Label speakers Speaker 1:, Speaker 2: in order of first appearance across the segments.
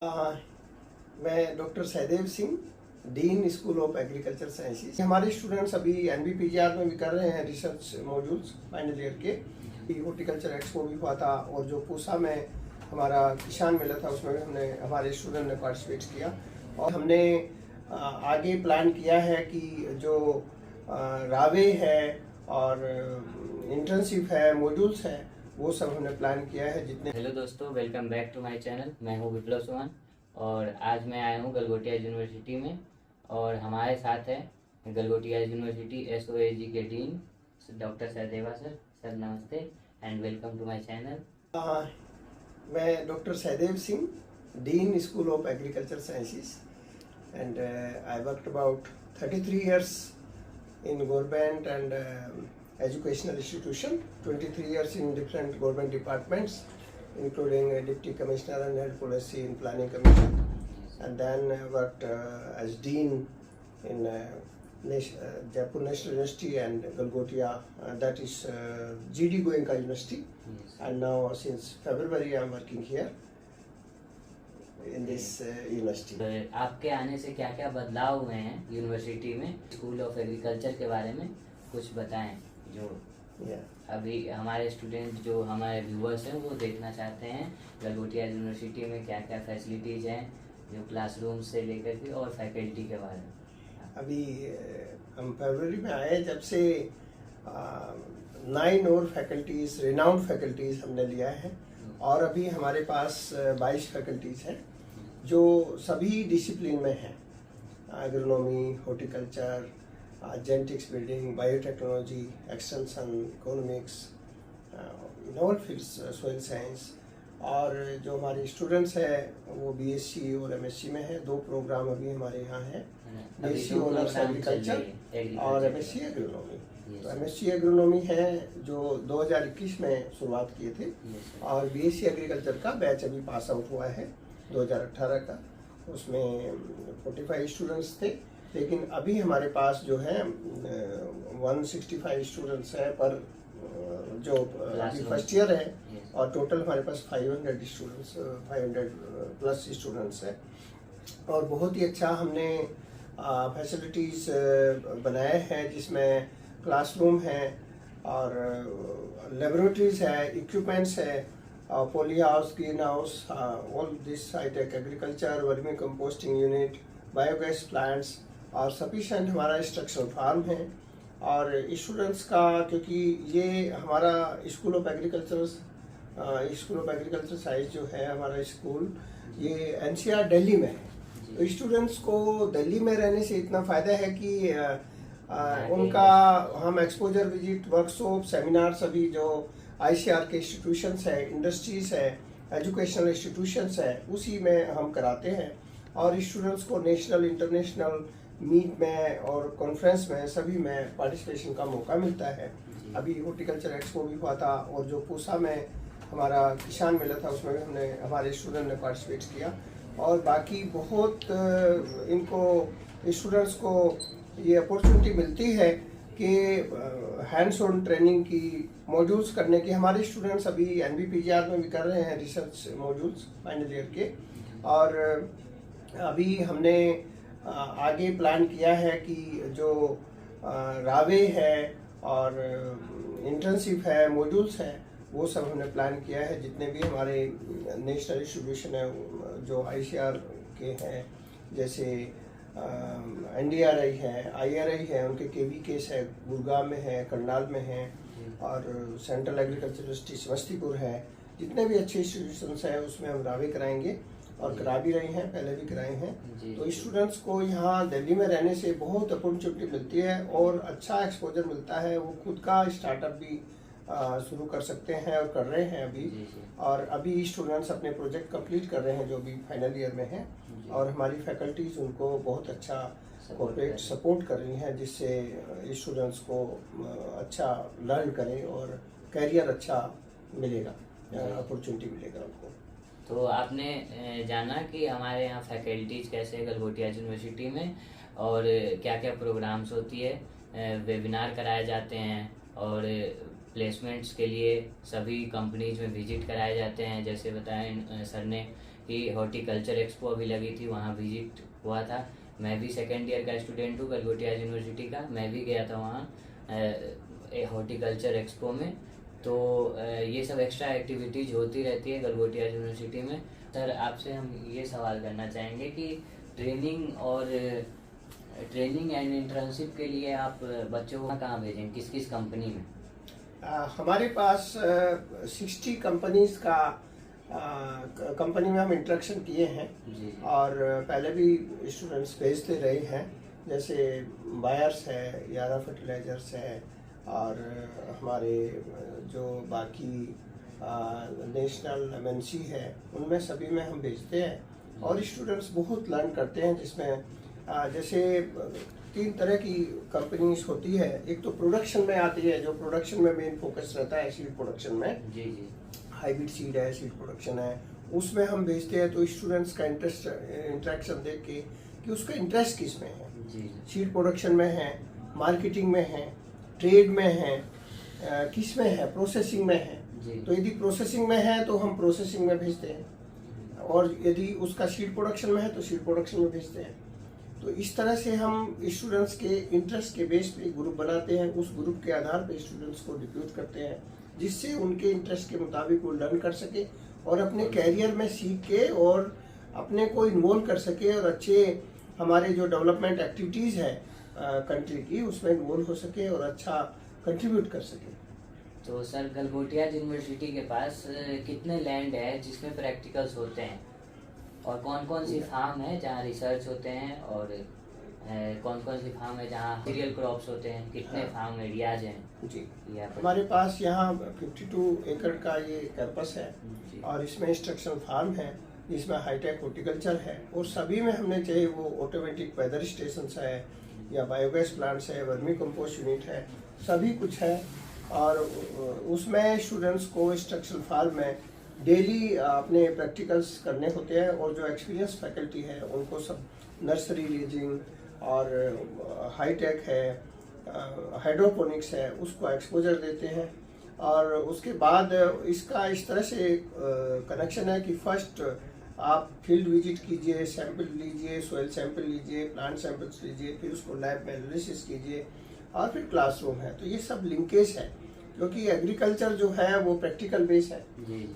Speaker 1: मैं doctor Sahdev Singh, dean school of agriculture sciences. हमारे students अभी NBPGR में भी कर रहे हैं रिसर्च मॉड्यूल्स फाइनल ईयर के। हॉर्टिकल्चर एक्सपो भी हुआ था और जो पूसा में हमारा किसान मेला था उसमें भी हमारे स्टूडेंट ने पार्टिसिपेट किया। और हमने आगे प्लान किया है कि जो रावे है और इंटर्नशिप है, मॉड्यूल्स है, वो सब हमने प्लान किया है जितने।
Speaker 2: हेलो दोस्तों, welcome back to my channel. मैं हूं विप्लव सुमन और आज मैं आया हूं गलगोटिया यूनिवर्सिटी में और हमारे साथ है गलगोटिया यूनिवर्सिटी SOAG के dean doctor Sahdeva sir. Sir नमस्ते and welcome to my channel.
Speaker 1: मैं doctor Sahdev Singh, dean school of agriculture sciences and I worked about 33 years in government and educational institution, 23 years in different government departments including Deputy Commissioner and Head Policy in Planning Commission, and then worked as Dean in Jaipur National University and Galgotia, that is GD Goenka University. And now since February I am working here in this university.
Speaker 2: आपके आने से क्या क्या बदलाव हुए हैं university में, school of agriculture के बारे में कुछ बताएं जो अभी हमारे स्टूडेंट जो हमारे व्यूअर्स हैं वो देखना चाहते हैं। गलगोटिया यूनिवर्सिटी में क्या क्या फैसिलिटीज हैं, जो क्लासरूम से लेकर के और फैकल्टी के बारे में।
Speaker 1: अभी हम फरवरी में आए जब से 9 और फैकल्टीज, रिनाउंड फैकल्टीज हमने लिया है और अभी हमारे पास 22 फैकल्टीज हैं जो सभी डिसिप्लिन में हैं। Agronomy, horticulture, genetics, building, biotechnology, extension, economics, in all fields, soil science. और जो हमारे स्टूडेंट्स हैं वो BSc और MSc में है। 2 प्रोग्राम अभी हमारे यहाँ हैं, BSc ऑनर्स एग्रीकल्चर और MSc एग्रोनॉमी। तो MSc एग्रोनॉमी है जो 2021 में शुरुआत किए थे और BSc एग्रीकल्चर का बैच अभी पास आउट हुआ है 2018 का। उसमें 45 स्टूडेंट्स थे, लेकिन अभी हमारे पास जो है 165 स्टूडेंट्स हैं पर जो अभी फर्स्ट ईयर है, और टोटल हमारे पास 500 स्टूडेंट्स, 500 प्लस स्टूडेंट्स हैं। और बहुत ही अच्छा हमने फैसिलिटीज़ बनाए हैं जिसमें क्लासरूम है और लेबोरेटरीज है, इक्विपमेंट्स है, polyhouse, greenhouse, all this hitech agriculture, vermicomposting unit, biogas plants और सफिशेंट हमारा इंस्ट्रक्शनल फार्म है। और स्टूडेंट्स का, क्योंकि ये हमारा स्कूल ऑफ एग्रीकल्चर साइंस जो है हमारा स्कूल, ये NCR दिल्ली में है। तो स्टूडेंट्स को दिल्ली में रहने से इतना फ़ायदा है कि उनका हम एक्सपोजर विजिट, वर्कशॉप, सेमिनार सभी जो ICR के इंस्टीट्यूशंस है, इंडस्ट्रीज है, एजुकेशनल इंस्टीट्यूशंस है, उसी में हम कराते हैं। और स्टूडेंट्स को नेशनल, इंटरनेशनल मीट में और कॉन्फ्रेंस में सभी में पार्टिसिपेशन का मौका मिलता है। अभी हॉर्टिकल्चर एक्सपो भी हुआ था और जो पूसा में हमारा किसान मेला था उसमें भी हमारे स्टूडेंट ने पार्टिसिपेट किया। और बाकी बहुत इनको स्टूडेंट्स को ये अपॉर्चुनिटी मिलती है कि हैंड्स ऑन ट्रेनिंग की, मॉड्यूल्स करने की। हमारे स्टूडेंट्स अभी NBPGR में भी कर रहे हैं रिसर्च मॉड्यूल्स फाइनल ईयर के। और अभी हमने आगे प्लान किया है कि जो रावे है और इंटर्नशिप है, मॉड्यूल्स है, वो सब हमने प्लान किया है जितने भी हमारे नेशनल इंस्टीट्यूशन है जो ICR के हैं, जैसे NDRI है, IRI है, उनके KVKs है, गुरुग्राम में है, करनाल में है, और सेंट्रल एग्रीकल्चर यूनिवर्सिटी समस्तीपुर है। जितने भी अच्छे इंस्टीट्यूशंस हैं उसमें हम रावे कराएंगे और करा भी रहे हैं, पहले भी कराए हैं। तो स्टूडेंट्स को यहाँ दिल्ली में रहने से बहुत अपॉर्चुनिटी मिलती है और अच्छा एक्सपोजर मिलता है। वो खुद का स्टार्टअप भी शुरू कर सकते हैं और कर रहे हैं अभी। और अभी स्टूडेंट्स अपने प्रोजेक्ट कंप्लीट कर रहे हैं जो अभी फाइनल ईयर में हैं, और हमारी फैकल्टीज उनको बहुत अच्छा कोऑपरेट सपोर्ट कर रही हैं, जिससे स्टूडेंट्स को अच्छा लर्न करें और करियर अच्छा मिलेगा, अपॉर्चुनिटी मिलेगा उनको।
Speaker 2: तो आपने जाना कि हमारे यहाँ फैकल्टीज कैसे गलगोटिया यूनिवर्सिटी में और क्या क्या प्रोग्राम्स होती है, वेबिनार कराए जाते हैं और प्लेसमेंट्स के लिए सभी कंपनीज में विजिट कराए जाते हैं। जैसे बताएं सर ने कि हॉर्टिकल्चर एक्सपो अभी लगी थी, वहाँ विजिट हुआ था। मैं भी सेकेंड ईयर का स्टूडेंट हूँ गलगोटिया यूनिवर्सिटी का। मैं भी गया था वहाँ हॉर्टिकल्चर एक्सपो में। तो ये सब एक्स्ट्रा एक्टिविटीज़ होती रहती है गलगोटिया यूनिवर्सिटी में। सर, आपसे हम ये सवाल करना चाहेंगे कि ट्रेनिंग एंड इंटर्नशिप के लिए आप बच्चों को कहाँ भेजें, किस किस कंपनी में?
Speaker 1: हमारे पास 60 कंपनीज का कंपनी में हम इंटरेक्शन किए हैं
Speaker 2: जी।
Speaker 1: और पहले भी स्टूडेंट्स भेजते रहे हैं, जैसे बायर्स है, यारा फर्टिलाइजर्स है और हमारे जो बाकी नेशनल एमएनसी है उनमें सभी में हम भेजते हैं और स्टूडेंट्स बहुत लर्न करते हैं, जिसमें जैसे 3 तरह की कंपनीज होती है। एक तो प्रोडक्शन में आती है, जो प्रोडक्शन में मेन फोकस रहता है सीड प्रोडक्शन में।
Speaker 2: जी जी।
Speaker 1: हाइब्रिड सीड है, सीड प्रोडक्शन है, उसमें हम भेजते हैं। तो स्टूडेंट्स का इंटरेक्शन देख के कि उसका इंटरेस्ट किस में है,
Speaker 2: जी।
Speaker 1: सीड प्रोडक्शन में है, मार्केटिंग में है, ट्रेड में है, किस में है, प्रोसेसिंग में है।
Speaker 2: जी।
Speaker 1: तो यदि प्रोसेसिंग में है तो हम प्रोसेसिंग में भेजते हैं, और यदि उसका सीड प्रोडक्शन में है तो सीड प्रोडक्शन में भेजते हैं। तो इस तरह से हम स्टूडेंट्स के इंटरेस्ट के बेस पे ग्रुप बनाते हैं, उस ग्रुप के आधार पे स्टूडेंट्स को रिक्रूट करते हैं, जिससे उनके इंटरेस्ट के मुताबिक वो लर्न कर सके और अपने कैरियर में सीख के और अपने को इन्वॉल्व कर सके और अच्छे हमारे जो डेवलपमेंट एक्टिविटीज़ है कंट्री की उसमें इन्वॉल्व हो सके और अच्छा कंट्रीब्यूट कर सके।
Speaker 2: तो सर, गलगोटिया यूनिवर्सिटी के पास कितने लैंड है जिसमें प्रैक्टिकल्स होते हैं, और कौन कौन सी फार्म है जहाँ रिसर्च होते हैं, और कौन कौन सी फार्म है जहाँ सीरियल क्रॉप्स होते हैं, कितने फार्म एरियाज हैं?
Speaker 1: जी, हमारे पास यहाँ 52 एकड़ का ये कैंपस है और इसमें इंस्ट्रक्शनल फार्म है, इसमें हाईटेक हॉर्टिकल्चर है और सभी में हमने चाहे वो ऑटोमेटिक वेदर स्टेशन है या बायोगैस प्लांट्स है, वर्मी कंपोस्ट यूनिट है, सभी कुछ है। और उसमें स्टूडेंट्स को इंस्ट्रक्शनल फार्म में डेली अपने प्रैक्टिकल्स करने होते हैं और जो एक्सपीरियंस फैकल्टी है उनको सब नर्सरी लीजिंग और हाईटेक है, हाइड्रोपोनिक्स है, उसको एक्सपोजर देते हैं। और उसके बाद इसका इस तरह से कनेक्शन है कि फर्स्ट आप फील्ड विजिट कीजिए, सैंपल लीजिए, सॉइल सैंपल लीजिए, प्लांट सैंपल्स लीजिए, फिर उसको लैब में एनालिसिस कीजिए और फिर क्लासरूम है। तो ये सब लिंकेज है, क्योंकि एग्रीकल्चर जो है वो प्रैक्टिकल बेस है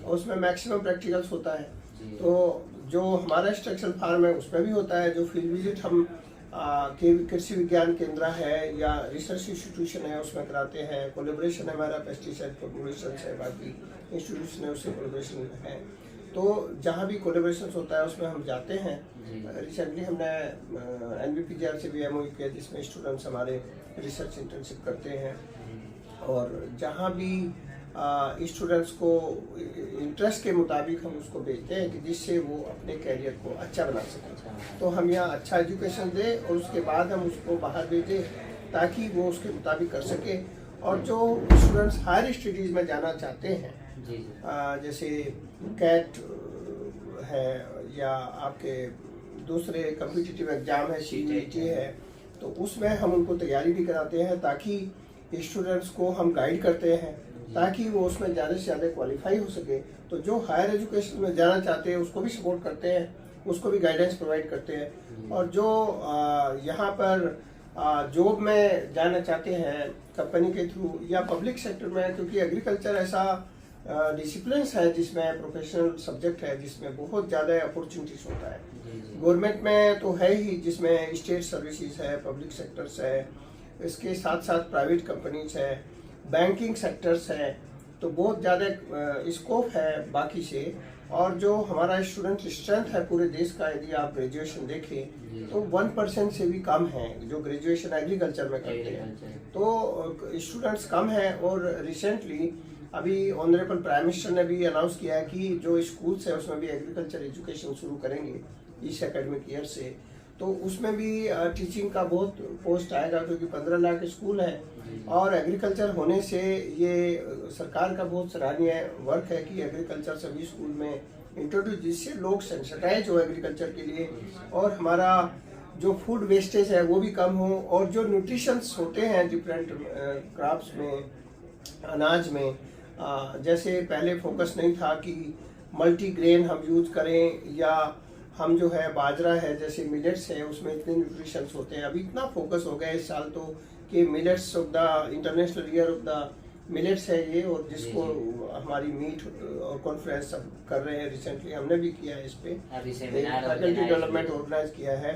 Speaker 1: और उसमें मैक्सिमम प्रैक्टिकल्स होता है। तो जो हमारा इंस्ट्रक्शनल फार्म है उसमें भी होता है, जो फील्ड विजिट हम कृषि विज्ञान केंद्र है या रिसर्च इंस्टीट्यूशन है उसमें कराते हैं। कोलेब्रेशन है हमारा, पेस्टिसाइड फॉर्मुलेशन है, बाकी इंस्टीट्यूशन है उससे कोलेब्रेशन है। तो जहाँ भी कोलेब्रेशन होता है उसमें हम जाते हैं। रिसेंटली हमने NBPGR से भी MOU किया, जिसमें स्टूडेंट्स हमारे रिसर्च इंटर्नशिप करते हैं और जहाँ भी स्टूडेंट्स को इंटरेस्ट के मुताबिक हम उसको भेजते हैं कि जिससे वो अपने कैरियर को अच्छा बना सकें। तो हम यहाँ अच्छा एजुकेशन दें और उसके बाद हम उसको बाहर भेजें ताकि वो उसके मुताबिक कर सके। और जो स्टूडेंट्स हायर स्टडीज़ में जाना चाहते हैं, जैसे कैट है या आपके दूसरे कम्पिटिटिव एग्जाम है, CET है, तो उसमें हम उनको तैयारी भी कराते हैं ताकि स्टूडेंट्स को हम गाइड करते हैं ताकि वो उसमें ज़्यादा से ज़्यादा क्वालिफाई हो सके। तो जो हायर एजुकेशन में जाना चाहते हैं उसको भी सपोर्ट करते हैं, उसको भी गाइडेंस प्रोवाइड करते हैं। और जो यहाँ पर जॉब में जाना चाहते हैं कंपनी के थ्रू या पब्लिक सेक्टर में, क्योंकि एग्रीकल्चर ऐसा डिसिप्लिन्स है जिसमें प्रोफेशनल सब्जेक्ट है, जिसमें बहुत ज़्यादा अपॉर्चुनिटीज होता है। गवर्नमेंट में तो है ही, जिसमें स्टेट सर्विसेज है, पब्लिक सेक्टर्स है, इसके साथ साथ प्राइवेट कंपनीज है, बैंकिंग सेक्टर्स है, तो बहुत ज़्यादा स्कोप है बाकी से। और जो हमारा स्टूडेंट स्ट्रेंथ है पूरे देश का, यदि आप ग्रेजुएशन देखें तो 1% से भी कम है जो ग्रेजुएशन एग्रीकल्चर में करते हैं। तो स्टूडेंट्स कम है। और रिसेंटली अभी ऑनरेबल प्राइम मिनिस्टर ने भी अनाउंस किया है कि जो स्कूल्स है उसमें भी एग्रीकल्चर एजुकेशन शुरू करेंगे इस एकेडमिक ईयर से। तो उसमें भी टीचिंग का बहुत पोस्ट आएगा, क्योंकि 15 लाख स्कूल है और एग्रीकल्चर होने से ये सरकार का बहुत सराहनीय वर्क है कि एग्रीकल्चर सभी स्कूल में इंट्रोड्यूस, जिससे लोग सेंसिटाइज हो एग्रीकल्चर के लिए और हमारा जो फूड वेस्टेज है वो भी कम हो। और जो न्यूट्रिशंस होते हैं डिफरेंट क्रॉप्स में, अनाज में, जैसे पहले फोकस नहीं था कि मल्टीग्रेन हम यूज करें, या हम जो है बाजरा है जैसे मिलेट्स है उसमें इतने न्यूट्रिशंस होते हैं। अभी इतना फोकस हो गया इस साल तो कि millets of the international year of the millets है ये, और जिसको हमारी मीट कॉन्फ्रेंस सब कर रहे हैं। रिसेंटली हमने भी किया है इस पे, फैकल्टी डेवलपमेंट ऑर्गेनाइज किया है।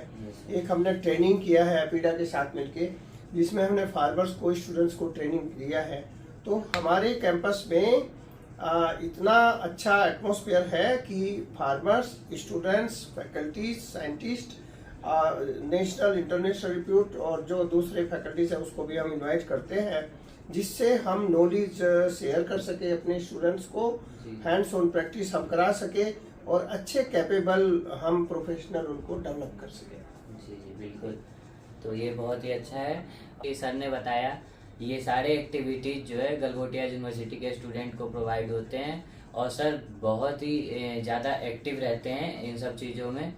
Speaker 1: एक हमने ट्रेनिंग किया है एपीडा के साथ मिलके, जिसमें हमने फार्मर्स को, स्टूडेंट्स को ट्रेनिंग दिया है। तो हमारे कैंपस में इतना अच्छा एटमॉस्फेयर है कि farmers, students, faculties, scientist, national international repute और जो दूसरे फैकल्टीज है उसको भी हम इनवाइट करते हैं, जिससे हम नॉलेज शेयर कर सके अपने स्टूडेंट्स को, हैंड्स ऑन प्रैक्टिस हम करा सके और अच्छे कैपेबल हम प्रोफेशनल उनको डेवलप कर सके।
Speaker 2: जी जी बिल्कुल। तो ये बहुत ही अच्छा है कि सर ने बताया ये सारे एक्टिविटीज जो है गलगोटिया यूनिवर्सिटी के स्टूडेंट को प्रोवाइड होते हैं, और सर बहुत ही ज़्यादा एक्टिव रहते हैं इन सब चीज़ों में,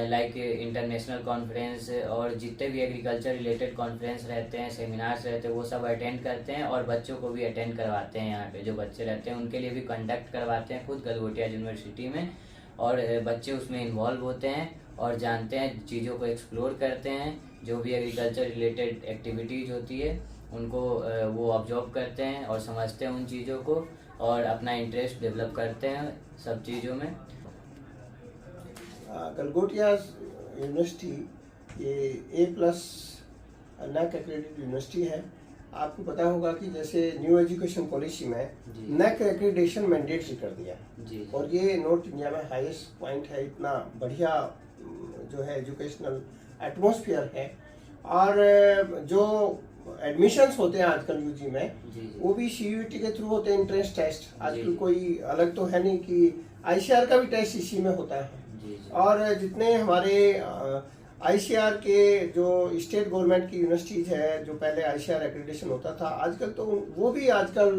Speaker 2: लाइक इंटरनेशनल कॉन्फ्रेंस और जितने भी एग्रीकल्चर रिलेटेड कॉन्फ्रेंस रहते हैं, सेमिनार्स रहते हैं, वो सब अटेंड करते हैं, और बच्चों को भी अटेंड करवाते हैं। यहाँ पे जो बच्चे रहते हैं उनके लिए भी कंडक्ट करवाते हैं खुद गलगोटिया यूनिवर्सिटी में, और बच्चे उसमें इन्वॉल्व होते हैं और जानते हैं, चीज़ों को एक्सप्लोर करते हैं। जो भी एग्रीकल्चर रिलेटेड एक्टिविटीज़ होती है उनको वो ऑब्जर्व करते हैं और समझते हैं उन चीज़ों को, और अपना इंटरेस्ट डेवलप करते हैं सब चीज़ों में।
Speaker 1: गलगोटिया यूनिवर्सिटी ये A+ NAAC एक्रेडिटेड यूनिवर्सिटी है। आपको पता होगा कि जैसे न्यू एजुकेशन पॉलिसी में NAAC एक्रेडिटेशन मैंडेटरी कर दिया
Speaker 2: जी।
Speaker 1: और ये नॉर्थ इंडिया में हाईएस्ट पॉइंट है। इतना बढ़िया जो है एजुकेशनल एटमॉस्फेयर है, और जो एडमिशन्स होते हैं आजकल यूजी में वो भी CUET के थ्रू होते हैं, एंट्रेंस टेस्ट। आजकल कोई अलग तो है नहीं कि ICAR का भी टेस्ट इसी में होता है। और जितने हमारे ICAR के जो स्टेट गवर्नमेंट की यूनिवर्सिटीज है, जो पहले ICAR एक्रेडिटेशन होता था, आजकल तो वो भी आजकल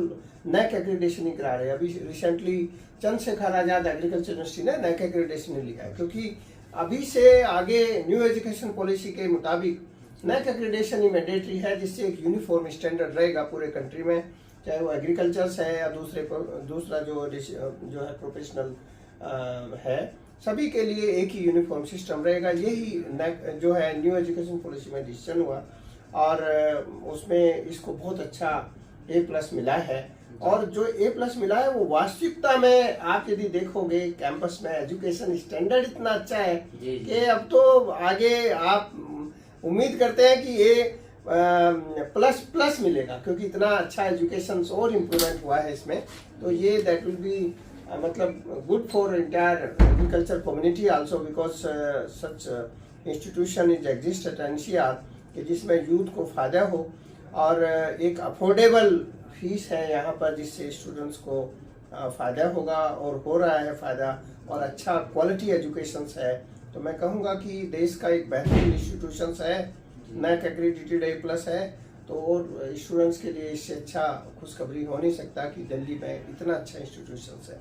Speaker 1: NAAC एक्रेडिटेशन ही करा रहे हैं। अभी recently Chandrashekhar Azad agriculture university ने NAAC एक्रेडिटेशन लिया है, क्योंकि अभी से आगे न्यू एजुकेशन पॉलिसी के मुताबिक NAAC एक्रेडिटेशन ही मैंडेटरी है, जिससे एक यूनिफॉर्म स्टैंडर्ड रहेगा पूरे कंट्री में, चाहे वो एग्रीकल्चर है या दूसरा जो है प्रोफेशनल है, सभी के लिए एक ही यूनिफॉर्म सिस्टम रहेगा। यही जो है न्यू एजुकेशन पॉलिसी में डिसीजन हुआ, और उसमें इसको बहुत अच्छा A+ मिला है। और जो A+ मिला है वो वास्तविकता में आप यदि देखोगे कैंपस में एजुकेशन स्टैंडर्ड इतना अच्छा है कि अब तो आगे आप उम्मीद करते हैं कि A++ मिलेगा, क्योंकि इतना अच्छा एजुकेशन और इम्प्रूवमेंट हुआ है इसमें। तो ये दैट विल बी मतलब good for entire agriculture community also, because such institution is exist at NCR कि जिसमें यूथ को फ़ायदा हो, और एक अफोर्डेबल फीस है यहाँ पर, जिससे स्टूडेंट्स को फ़ायदा होगा और हो रहा है फ़ायदा, और अच्छा क्वालिटी एजुकेशन है। तो मैं कहूँगा कि देश का एक बेहतरीन इंस्टीट्यूशन है, NAAC एक्रेडिटेड A+ है। तो और स्टूडेंट्स के लिए इससे अच्छा खुशखबरी हो नहीं सकता कि दिल्ली में इतना अच्छा इंस्टीट्यूशन है।